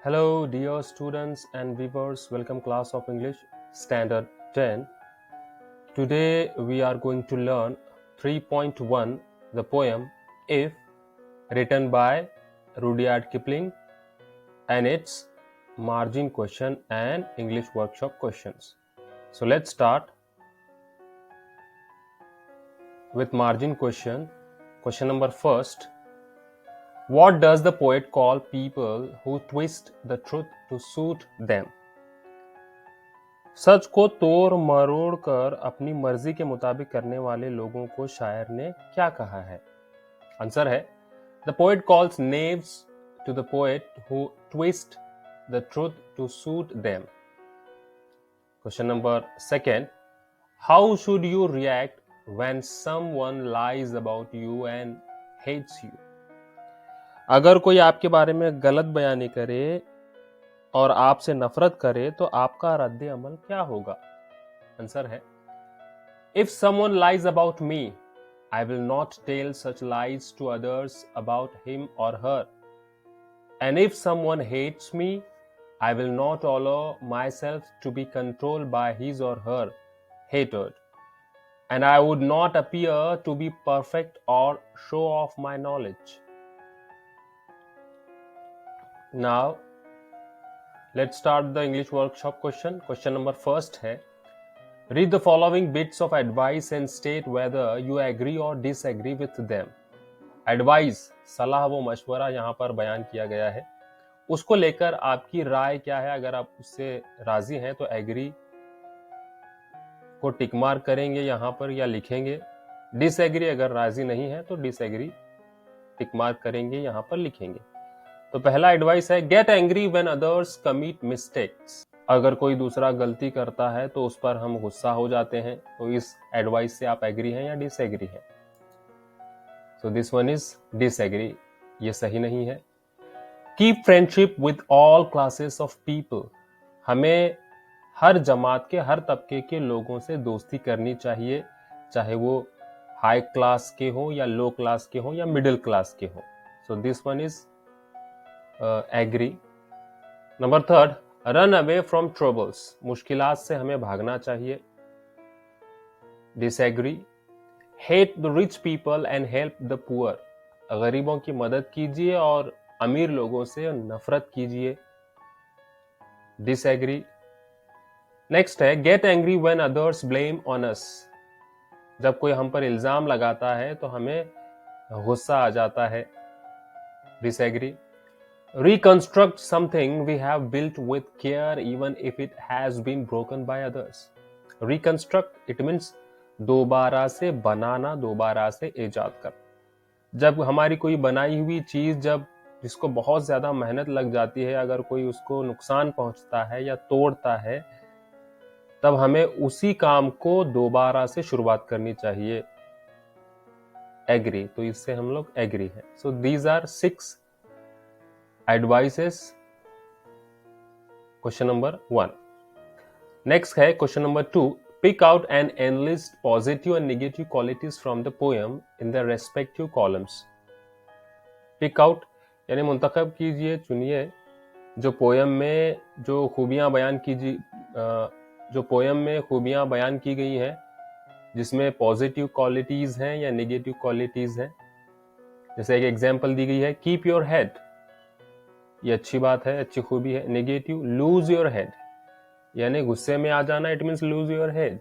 Hello, dear students and viewers. Welcome, class of English Standard 10. Today we are going to learn 3.1, the poem If, written by Rudyard Kipling, and its margin question and English workshop questions. So let's start with margin question. Question number first. What does the poet call people who twist the truth to suit them? सच को तोड़ मरोड़ कर अपनी मर्जी के मुताबिक करने वाले लोगों को शायर ने क्या कहा है? आंसर है the poet calls knaves to the poet who twist the truth to suit them. Question number second. How should you react when someone lies about you and hates you? अगर कोई आपके बारे में गलत बयानी करे और आपसे नफरत करे तो आपका रद्द अमल क्या होगा? आंसर है if someone lies about me I will not tell such lies to others about him or her, and if someone hates me I will not allow my self to be controlled by his or her हेटेड, and I would not appear to be perfect or show off my knowledge. Now let's start the English workshop question. Question number first है read the following bits of advice and state whether you agree or disagree with them. Advice, सलाह व मशवरा यहाँ पर बयान किया गया है. उसको लेकर आपकी राय क्या है? अगर आप उससे राजी हैं तो एग्री को टिक मार्क करेंगे यहाँ पर या लिखेंगे. डिसएग्री अगर राजी नहीं है तो डिसएग्री टिक मार्क करेंगे यहाँ पर लिखेंगे. तो पहला एडवाइस है get angry when others commit mistakes. अगर कोई दूसरा गलती करता है तो उस पर हम गुस्सा हो जाते हैं. तो इस एडवाइस से आप एग्री हैं या डिसएग्री हैं? सो दिस वन इज डिसएग्री, ये सही नहीं है. Keep friendship with all classes of people. हमें हर जमात के, हर तबके के लोगों से दोस्ती करनी चाहिए, चाहे वो हाई क्लास के हो या लो क्लास के हो या मिडिल क्लास के हो. So this one is agree. Number third, run away from troubles. मुश्किलात से हमें भागना चाहिए. Disagree. Hate the rich people and help the poor. गरीबों की मदद कीजिए और अमीर लोगों से नफरत कीजिए. डिसएग्री. नेक्स्ट है get angry when others blame on us. जब कोई हम पर इल्जाम लगाता है तो हमें गुस्सा आ जाता है. Disagree. Reconstruct something we have built with care even if it has been broken by others. Reconstruct, it means दोबारा से बनाना, दोबारा से ईजाद कर. जब हमारी कोई बनाई हुई चीज, जब जिसको बहुत ज्यादा मेहनत लग जाती है, अगर कोई उसको नुकसान पहुंचता है या तोड़ता है, तब हमें उसी काम को दोबारा से शुरुआत करनी चाहिए. एग्री. तो इससे हम लोग एग्री है. So these are 6 advices. Question number 1. Next है question number 2. Pick out and enlist positive and negative qualities from the poem in the respective columns. Pick out यानी मुंतखब कीजिए, चुनिए जो पोयम में जो खूबियां बयान कीजिए, जो पोयम में खूबियां बयान की गई हैं, जिसमें पॉजिटिव क्वालिटीज हैं या नेगेटिव क्वालिटीज हैं. जैसे एक एग्जाम्पल दी गई है कीप योर हेड, ये अच्छी बात है, अच्छी खूबी है. नेगेटिव, लूज योर हेड यानी गुस्से में आ जाना, it means lose your head.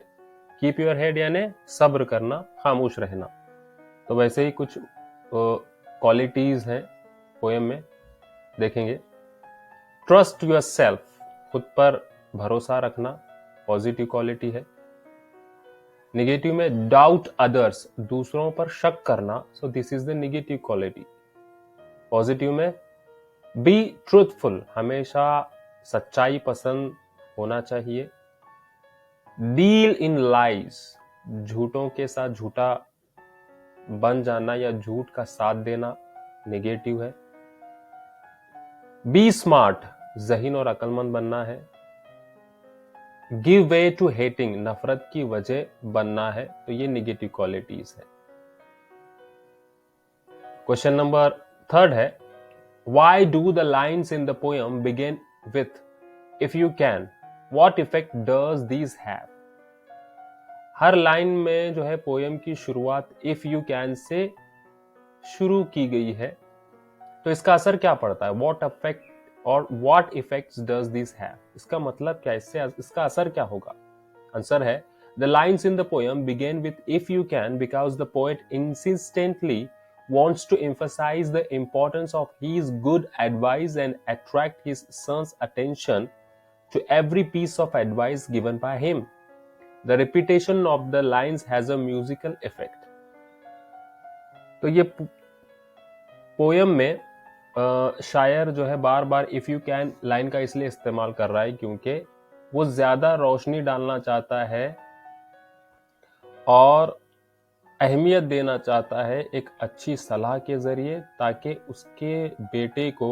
Keep your head यानी सब्र करना, खामोश रहना. तो वैसे ही कुछ क्वालिटीज हैं पोएम में, देखेंगे. ट्रस्ट योर सेल्फ, खुद पर भरोसा रखना, पॉजिटिव क्वालिटी है. नेगेटिव में डाउट अदर्स, दूसरों पर शक करना, so this is the negative quality. Positive में बी ट्रूथफुल, हमेशा सच्चाई पसंद होना चाहिए. डील इन लाइज, झूठों के साथ झूठा बन जाना या झूठ का साथ देना, नेगेटिव है. बी स्मार्ट, ज़हीन और अक्लमंद बनना है. गिव वे टू हेटिंग, नफरत की वजह बनना है, तो ये नेगेटिव क्वालिटीज है. क्वेश्चन नंबर 3 है Why do the lines in the poem begin with if you can? What effect does these have? Her line में जो है पोयम की शुरुआत इफ यू कैन से शुरू की गई है, तो इसका असर क्या पड़ता है? What effects does this have? इसका मतलब क्या, इसका असर क्या होगा? आंसर है the lines in the poem begin with if you can because the poet insistently wants to emphasize the importance of his good advice and attract his son's attention to every piece of advice given by him. The repetition of the lines has a musical effect. तो ये poem में शायर जो है बार बार if you can line का इसलिए इस्तेमाल कर रहा है क्योंकि वो ज्यादा रोशनी डालना चाहता है और अहमियत देना चाहता है एक अच्छी सलाह के जरिए, ताकि उसके बेटे को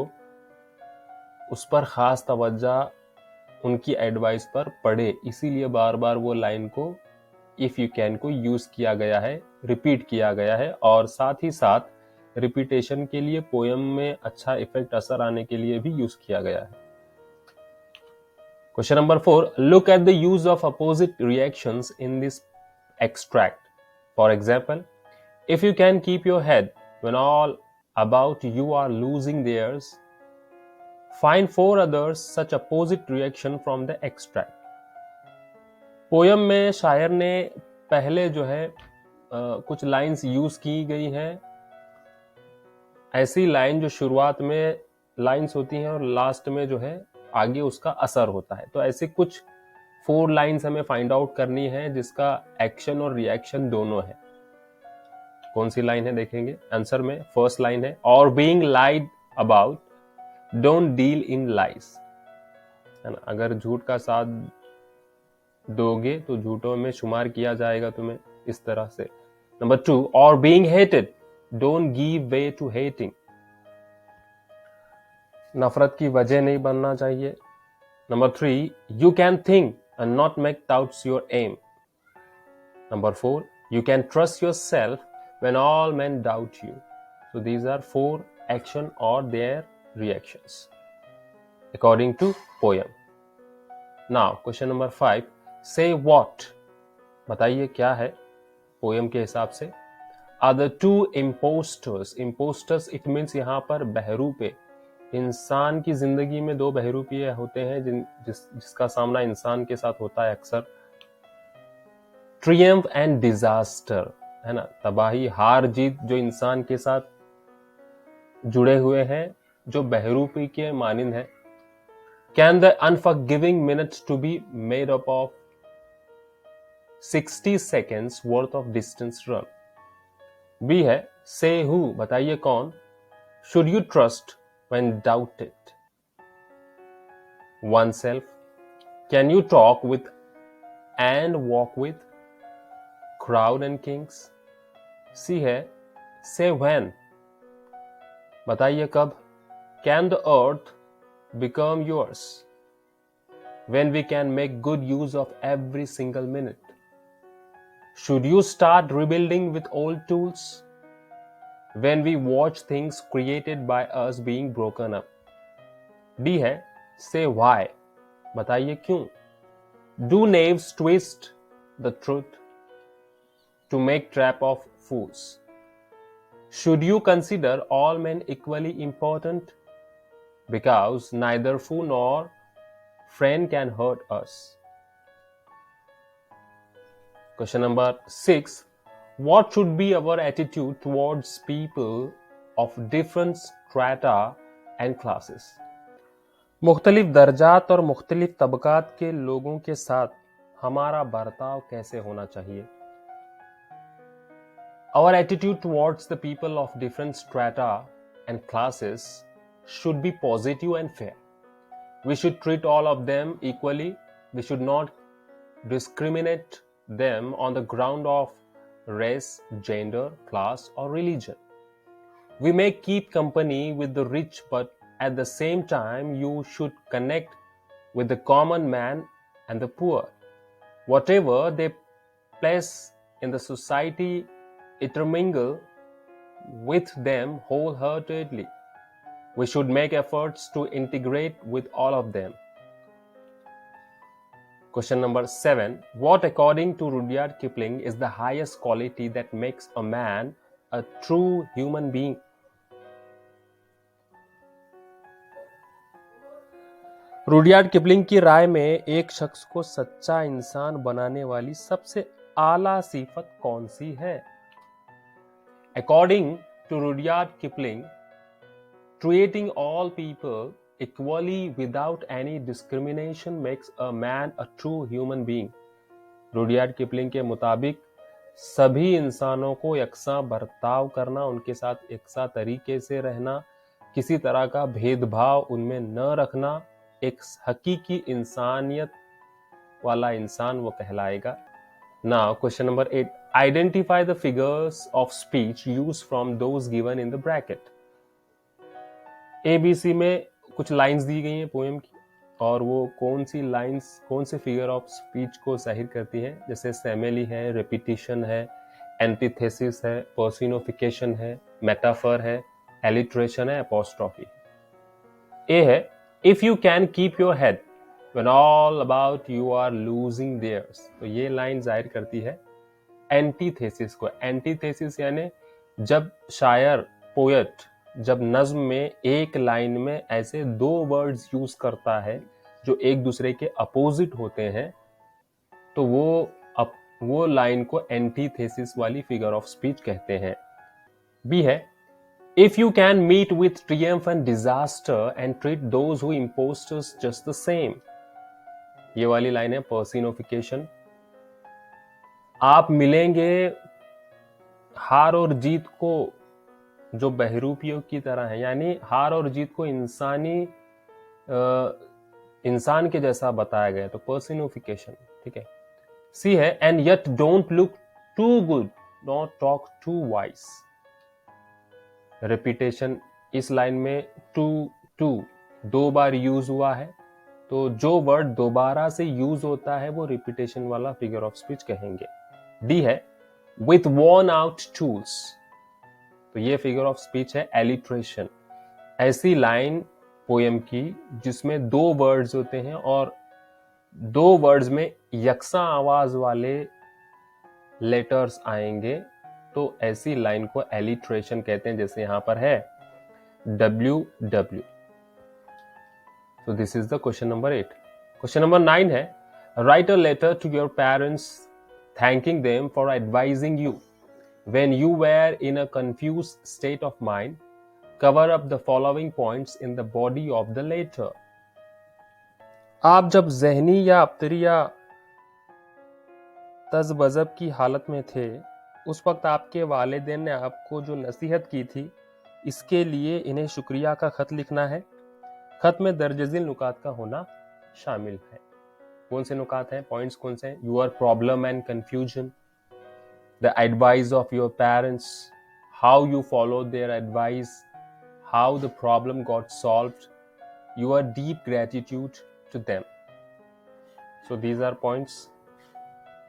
उस पर खास तवज्जो उनकी एडवाइस पर पड़े। इसीलिए बार बार वो लाइन को इफ यू कैन को यूज किया गया है, रिपीट किया गया है, और साथ ही साथ रिपीटेशन के लिए पोयम में अच्छा इफेक्ट असर आने के लिए भी यूज किया गया है। Question number 4, look at the use of opposite reactions in this extract. For example, if you can keep your head when all about you are losing theirs, find 4 others such opposite reaction from the extract. Poem में शायर ने पहले जो है कुछ lines use की गई हैं, ऐसी लाइन जो शुरुआत में लाइंस होती हैं और लास्ट में जो है आगे उसका असर होता है। तो ऐसे कुछ 4 लाइन्स हमें फाइंड आउट करनी है जिसका एक्शन और रिएक्शन दोनों है। कौन सी लाइन है देखेंगे आंसर में। फर्स्ट लाइन है और being lied about don't deal in lies, है ना। अगर झूठ का साथ दोगे तो झूठों में शुमार किया जाएगा तुम्हें, इस तरह से। नंबर 2, और being hated don't give way to hating, नफरत की वजह नहीं बनना चाहिए। Number 3, you can think and not make doubts your aim. Number 4, you can trust yourself when all men doubt you. So these are 4 action or their reactions according to poem. Now question number 5, say what, बताइए क्या है poem के हिसाब से। Are the 2 imposters, imposters it means यहाँ पर बहरूपे। इंसान की जिंदगी में 2 बहरूपिये होते हैं जिसका सामना इंसान के साथ होता है अक्सर। ट्रियम्फ एंड डिजास्टर, है ना, तबाही हार जीत जो इंसान के साथ जुड़े हुए हैं, जो बहरूपी के मानिंद है। Can the unforgiving minutes to be made up of 60 seconds worth of distance run. B है से हु, बताइए कौन। Should you trust when doubted? Oneself. Can you talk with and walk with crowd and kings? C है say when, बताइए कब। Can the earth become yours when we can make good use of every single minute? Should you start rebuilding with old tools when we watch things created by us being broken up? D है say why, बताइए क्यों। Do knaves twist the truth to make trap of fools? Should you consider all men equally important because neither fool nor friend can hurt us? Question number 6, what should be our attitude towards people of different strata and classes? मुख्तलिफ दर्जात और मुख्तलिफ तबकात के लोगों के साथ हमारा बर्ताव कैसे होना चाहिए। Our attitude towards the people of different strata and classes should be positive and fair. We should treat all of them equally. We should not discriminate them on the ground of race, gender, class, or religion. We may keep company with the rich, but at the same time, you should connect with the common man and the poor. Whatever they place in the society, intermingle with them wholeheartedly. We should make efforts to integrate with all of them. Question number 7. What, according to Rudyard Kipling, is the highest quality that makes a man a true human being? Rudyard Kipling की राय में एक शख्स को सच्चा इंसान बनाने वाली सबसे आला सिफत कौन सी है? According to Rudyard Kipling, treating all people equally without any discrimination makes a man a true human being. Rudyard Kipling के मुताबिक सभी इंसानों को यकसा बर्ताव करना, उनके साथ यकसा तरीके से रहना, किसी तरह का भेदभाव उनमें न रखना, एक हकीकी इंसानियत वाला इंसान वो कहलाएगा. Now, question number 8. Identify the figures of speech used from those given in the bracket. ABC में कुछ लाइंस दी गई हैं पोएम की, और वो कौन सी लाइंस कौन से फिगर ऑफ स्पीच को जाहिर करती हैं? जैसे सेमेली है, रेपिटिशन है, एंटीथेसिस है, पर्सोनिफिकेशन है, मेटाफर है, एलिट्रेशन है, एपोस्ट्रॉफी. ए है, if you can keep your head when all about you are losing theirs. तो ये लाइन जाहिर करती है एंटीथेसिस को. एंटीथेसिस यानी जब शायर पोएट जब नज्म में एक लाइन में ऐसे दो वर्ड्स यूज करता है जो एक दूसरे के अपोजिट होते हैं, तो वो लाइन को एंटीथेसिस वाली फिगर ऑफ स्पीच कहते हैं. बी है, if you can meet with triumph and disaster and treat those who imposed us just the same. ये वाली लाइन है पर्सोनिफिकेशन. आप मिलेंगे हार और जीत को जो बहरूपियों की तरह है, यानी हार और जीत को इंसान के जैसा बताया गया, तो पर्सोनिफिकेशन. ठीक है. सी है, and yet don't look too good not talk too wise. Repetition इस लाइन में टू दो बार यूज हुआ है, तो जो वर्ड दोबारा से यूज होता है वो रिपीटेशन वाला फिगर ऑफ स्पीच कहेंगे. डी है, विथ वॉर्न आउट टूल्स. तो ये फिगर ऑफ स्पीच है एलिट्रेशन. ऐसी लाइन पोएम की जिसमें दो वर्ड्स होते हैं और दो वर्ड्स में यकसा आवाज वाले लेटर्स आएंगे, तो ऐसी लाइन को एलिट्रेशन कहते हैं, जैसे यहां पर है WW. So this is the question number 8. Question number 9 है, write a letter to your parents thanking them for advising you when you were in a confused state of mind. Cover up the following points in the body of the letter. आप जब ज़हनी या अब्तरी या तज़बज़ब की हालत में थे, उस वक्त आपके वालिदैन ने आपको जो नसीहत की थी, इसके लिए इन्हें शुक्रिया का खत लिखना है. खत में दर्जज़िल नुकात का होना शामिल है. कौन से नुकात हैं, पॉइंट्स कौन से हैं? Your problem and confusion, the advice of your parents, how you follow their advice, how the problem got solved, your deep gratitude to them. So these are points.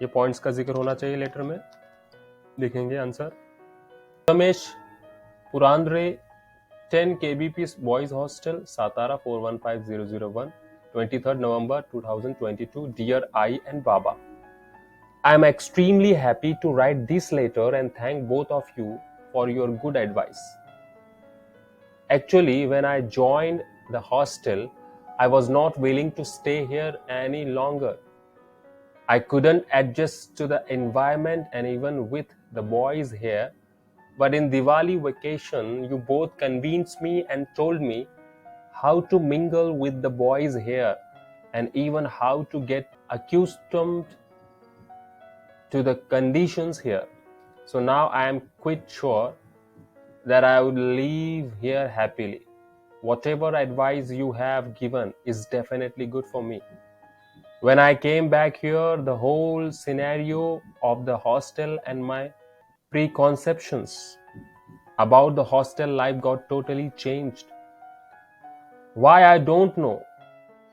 ये पॉइंट्स का जिक्र होना चाहिए लेटर में. देखेंगे answer. Ramesh Purandare 10 KBP Boys Hostel, Satara 415001, 23rd November 2022. Dear I and Baba, I am extremely happy to write this letter and thank both of you for your good advice. Actually, when I joined the hostel, I was not willing to stay here any longer. I couldn't adjust to the environment and even with the boys here. But in Diwali vacation, you both convinced me and told me how to mingle with the boys here and even how to get accustomed to the conditions here. So now I am quite sure that I would leave here happily. Whatever advice you have given is definitely good for me. When I came back here, the whole scenario of the hostel and my preconceptions about the hostel life got totally changed. Why, I don't know,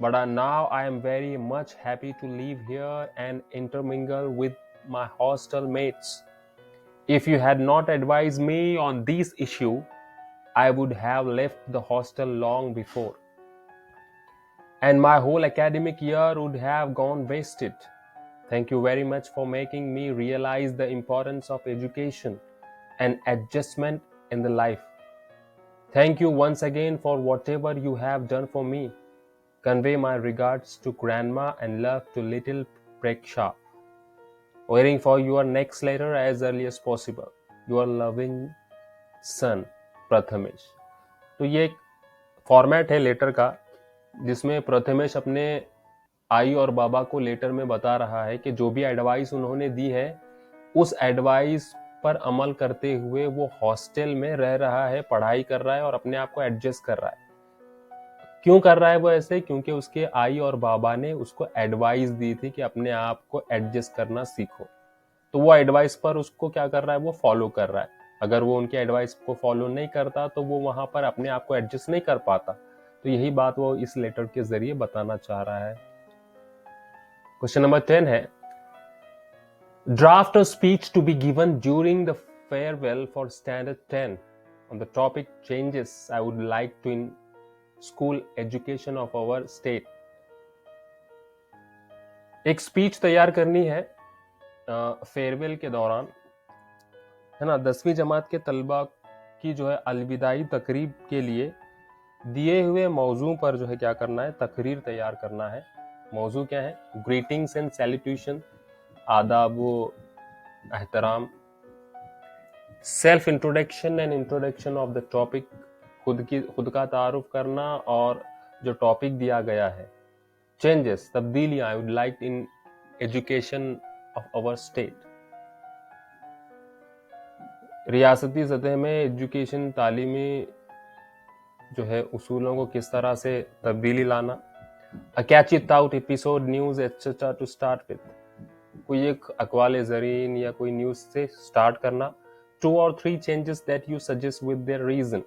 but now I am very much happy to live here and intermingle with my hostel mates. If you had not advised me on this issue, I would have left the hostel long before, and my whole academic year would have gone wasted. Thank you very much for making me realize the importance of education and adjustment in the life. Thank you once again for whatever you have done for me. Convey my regards to Grandma and love to little Preksha. Waiting for your next letter as early as possible. Your loving son, Prathamesh. तो ये एक format है letter का जिसमें प्रथमेश अपने आई और बाबा को letter में बता रहा है कि जो भी एडवाइस उन्होंने दी है उस एडवाइस पर अमल करते हुए वो हॉस्टल में रह रहा है, पढ़ाई कर रहा है और अपने आप को एडजस्ट कर रहा है। क्यों कर रहा है वो ऐसे? क्योंकि उसके आई और बाबा ने उसको एडवाइस दी थी कि अपने आप को एडजस्ट करना सीखो। तो वो एडवाइस पर उसको क्या कर रहा है, वो फॉलो कर रहा है। अगर वो उनके एडवाइस को फॉलो नहीं करता तो वो वहां पर अपने आप को एडजस्ट नहीं कर पाता। तो यही बात वो इस लेटर के जरिए बताना चाह रहा है। क्वेश्चन नंबर 10 है, draft a speech to be given during the farewell for standard 10 on the topic changes I would like to in school education of our state. एक स्पीच तैयार करनी है फेयरवेल के दौरान, है ना। 10वीं जमात के तलबा की जो है अलविदाई तकरीब के लिए दिए हुए मौजू पर जो है क्या करना है, तकरीर तैयार करना है। मौजू क्या है? ग्रीटिंग्स एंड सैल्यूटेशन, आदाब व एहतराम, self introduction and introduction of the topic, खुद का तारुफ करना और जो टॉपिक दिया गया है। चेंजेस, तब्दीलियां I would like in education of our state, रियासती सतह में एजुकेशन तालीमी जो है उसूलों को किस तरह से तब्दीली लाना। A catch it out episode news etcetera to start with, कोई एक अकवाल ज़रीन या कोई न्यूज से स्टार्ट करना। 2 or 3 changes that you suggest with their reason,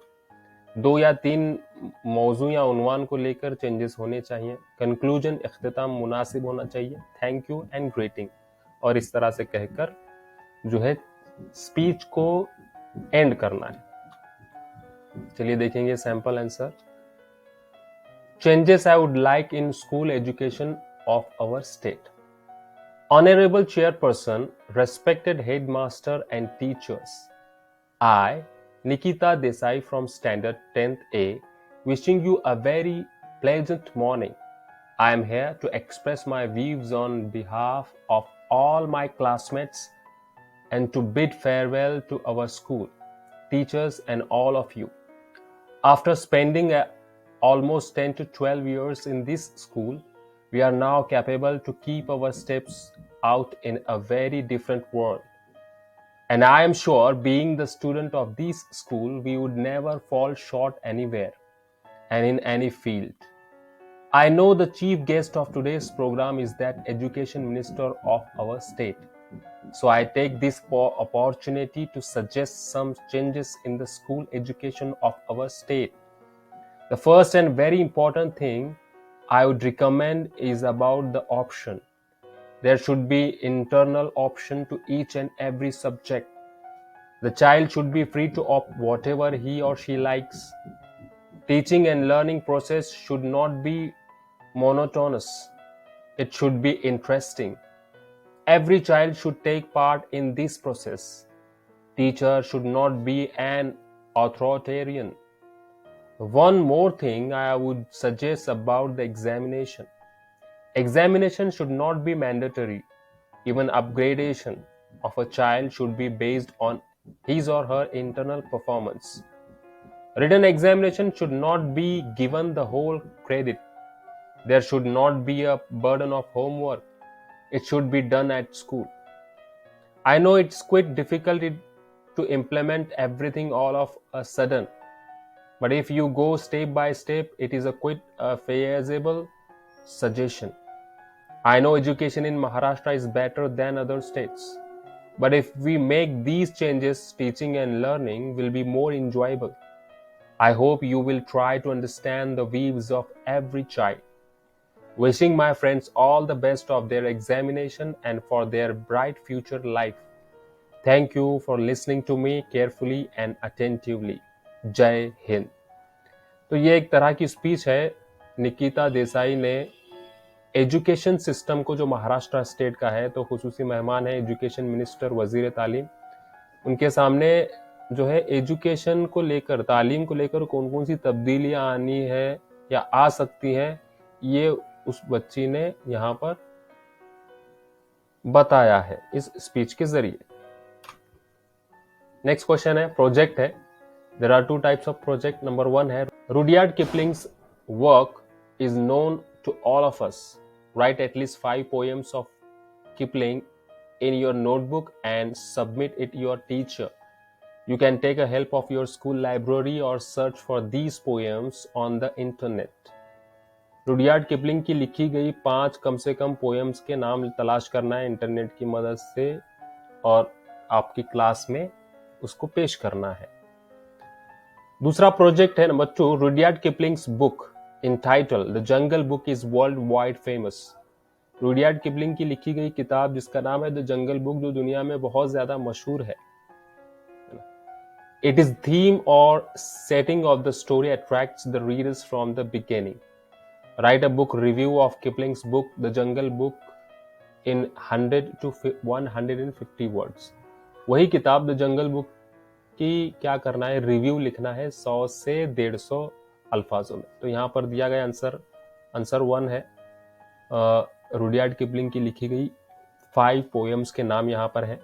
2 या 3 मौजू या उन्वान को लेकर चेंजेस होने चाहिए। कंक्लूजन, इख्तिताम मुनासिब होना चाहिए। थैंक यू एंड ग्रीटिंग, और इस तरह से कहकर जो है स्पीच को एंड करना है। चलिए देखेंगे sample answer. Changes I would like in school education of our state. Honorable Chairperson, respected headmaster and teachers, I, Nikita Desai from Standard 10th A, wishing you a very pleasant morning. I am here to express my views on behalf of all my classmates and to bid farewell to our school, teachers and all of you. After spending almost 10 to 12 years in this school, we are now capable to keep our steps out in a very different world. And I am sure, being the student of this school, we would never fall short anywhere and in any field. I know the chief guest of today's program is that Education Minister of our state. So I take this opportunity to suggest some changes in the school education of our state. The first and very important thing I would recommend is about the option. There should be internal option to each and every subject. The child should be free to opt whatever he or she likes. Teaching and learning process should not be monotonous. It should be interesting. Every child should take part in this process. Teacher should not be an authoritarian. One more thing I would suggest about the examination. Examination should not be mandatory. Even upgradation of a child should be based on his or her internal performance. Written examination should not be given the whole credit. There should not be a burden of homework. It should be done at school. I know it's quite difficult to implement everything all of a sudden. But if you go step by step, it is a quite feasible suggestion. I know education in Maharashtra is better than other states. But if we make these changes, teaching and learning will be more enjoyable. I hope you will try to understand the views of every child. Wishing my friends all the best of their examination and for their bright future life. Thank you for listening to me carefully and attentively. जय हिंद। तो ये एक तरह की speech है, निकिता देसाई ने education system को, जो महाराष्ट्र स्टेट का है, तो खुसूसी मेहमान है एजुकेशन मिनिस्टर वजीर तालीम, उनके सामने जो है एजुकेशन को लेकर, तालीम को लेकर कौन कौन सी तब्दीलियां आनी है या आ सकती हैं, ये उस बच्ची ने यहाँ पर बताया है इस स्पीच के जरिए। नेक्स्ट क्वेश्चन है, प्रोजेक्ट है। There are two types of project. Number 1 है Rudyard Kipling's work is known to all of us. Write at least 5 poems of Kipling in your notebook and submit it your teacher. You can take a help of your school library or search for these poems on the internet. Rudyard Kipling की लिखी गई 5 कम से कम poems के नाम तलाश करना है internet की मदद से और आपकी क्लास में उसको पेश करना है। दूसरा प्रोजेक्ट है number 2, Rudyard Kipling's book entitled The Jungle Book is worldwide famous. Rudyard Kipling की लिखी गई किताब जिसका नाम है द जंगल बुक, जो दुनिया में बहुत ज्यादा मशहूर है। It is theme or setting of the story attracts the readers from the beginning. Write a book review of Kipling's book The Jungle Book in 100 to 150 words. वही किताब द जंगल बुक की क्या करना है, रिव्यू लिखना है 100 से 150 अल्फाजों में। तो यहाँ पर दिया गया आंसर 1 है। रुडयार्ड किपलिंग की लिखी गई 5 पोएम्स के नाम यहाँ पर है।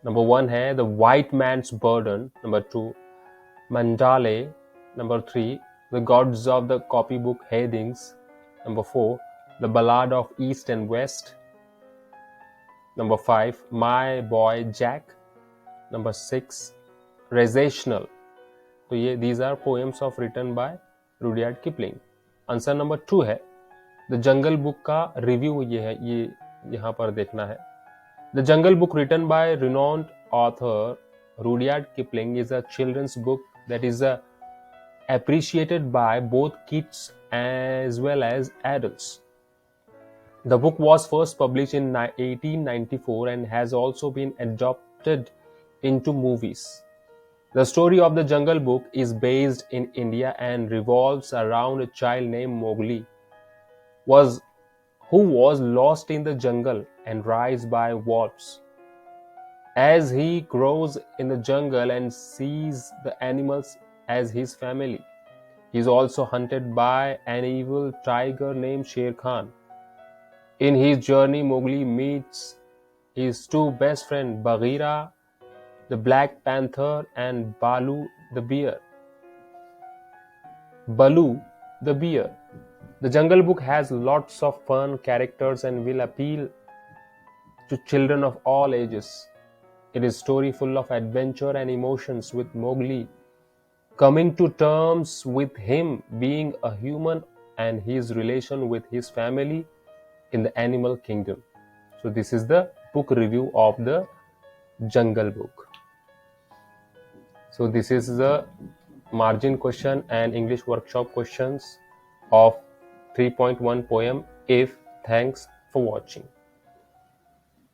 नंबर 1 है the white man's burden, number 2 Mandalay, number 3 the gods of the copy book headings, number 4 the ballad of east and west, number 5 my boy Jack, number 6 recessional. तो ये these are poems of written by Rudyard Kipling. Answer number 2 है the Jungle Book का review, ये है, ये यहाँ पर देखना है। The Jungle Book written by renowned author Rudyard Kipling is a children's book that is appreciated by both kids as well as adults. The book was first published in 1894 and has also been adapted into movies. The story of the Jungle Book is based in India and revolves around a child named Mowgli, who was lost in the jungle and raised by wolves. As he grows in the jungle and sees the animals as his family, he is also hunted by an evil tiger named Sher Khan. In his journey, Mowgli meets his 2 best friends, Bagheera the Black Panther and Baloo the bear. The Jungle Book has lots of fun characters and will appeal to children of all ages. It is a story full of adventure and emotions, with Mowgli coming to terms with him being a human and his relation with his family in the animal kingdom. So this is the book review of the Jungle Book. So this is the margin question and English workshop questions of 3.1 poem If. Thanks for watching.